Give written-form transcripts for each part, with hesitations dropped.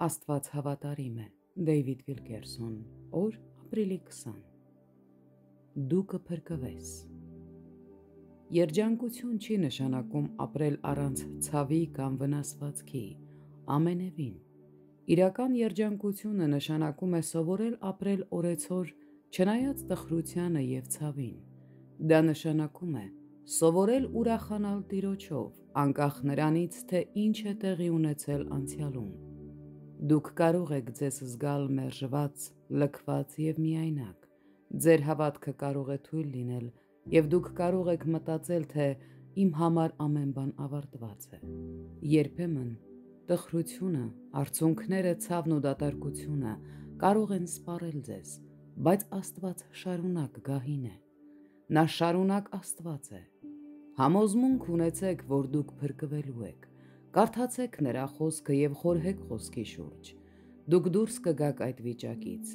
Աստված հավատարիմ է, Դեյվիդ Վիլկերսոն, օր ապրիլի 20։ Դու կփրկվես։ Երջանկություն չի նշանակում ապրել առանց ցավի կամ վնասվածքի, ամենևին։ Իրական երջանկությունը նշանակում է սովորել ապրել օրեցօր, չնայած տխրությանը և ցավին։ Դա նշանակում է սովորել ուրախանալ Տիրոջով, անկախ նրանից, թե ինչ է տեղի ունեցել անցյալում։ Դուք կարող եք ձեզ զգալ մերժված, լքված և միայնակ։ Ձեր հավատքը կարող է թույլ լինել, և դուք կարող եք մտածել, թե իմ համար ամեն բան ավարտված է։ Երբեմն տխրությունը, արցունքները, ցավն ու դատարկությունը կարող են սպառել ձեզ, բայց Աստված շարունակ գահին է։ Նա շարունակ Աստված է։ Համոզմունք ունեցեք, որ դուք փրկվելու եք։ Կարդացեք նրա խոսքը և խորհեք խոսքի շուրջ։ Դուք դուրս կգաք այդ վիճակից։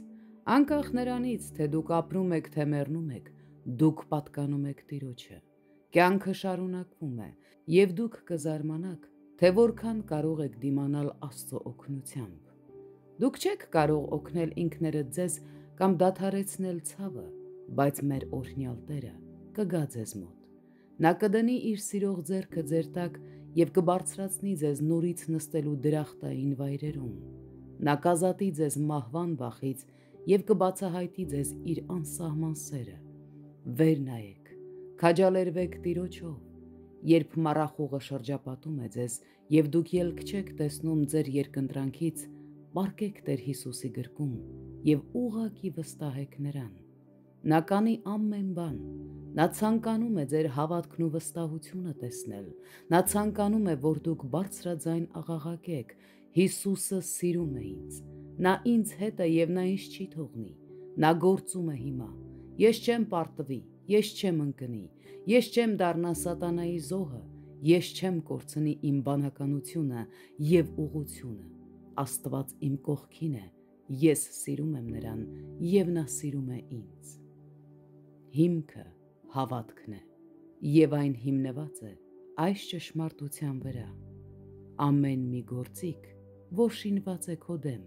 Անկախ նրանից, թե դուք ապրում եք, թե մեռնում եք, դուք պատկանում եք Տիրոջը։ Կյանքը շարունակվում է, և դուք կզարմանաք, թե որքան կարող եք դիմանալ Աստծո օգնությամբ։ Դուք չեք կարող օգնել ինքներդ ձեզ կամ դադարեցնել ցավը, բայց մեր օրհնյալ Տերը կգա ձեզ մոտ։ Նա կդնի իր սիրող ձեռքը ձեր տակ և կբարձրացնի ձեզ նորից նստելու դրախտային վայրերում։ Նա կազատի ձեզ մահվան վախից և կբացահայտի ձեզ իր անսահման սերը։ Վեր նայեք, քաջալերվեք Տիրոջով։ Երբ մառախուղը շրջապատում է ձեզ, և դուք ելք չեք տեսնում ձեր երկընտրանքից, պառկեք Տեր Հիսուսի գրկում և ուղղակի վստահեք Նրան։ Նա կանի ամեն բան։ Նա ցանկանում է ձեր հավատքն ու վստահությունը տեսնել։ Նա ցանկանում է, որ դուք բարձրաձայն աղաղակեք. «Հիսուսը սիրում է ինձ։ Նա ինձ հետ է և նա ինձ չի թողնի։ Նա գործում է հիմա։ Ես չեմ պարտվի, ես չեմ ընկնի, ես չեմ դառնա սատանայի զոհը, ես չեմ կորցնի իմ բանականությունը և ուղղությունը։ Աստված իմ կողքին է, ես սիրում եմ Նրան, և նա սիրում է ինձ»։ Հիմքը հավատքն է, և այն հիմնված է այս ճշմարտության վրա. ամեն մի գործիք, որ շինված է քո դեմ,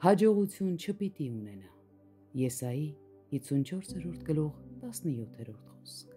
հաջողություն չպիտի ունենա։ Եսայի 54:17 խոսք։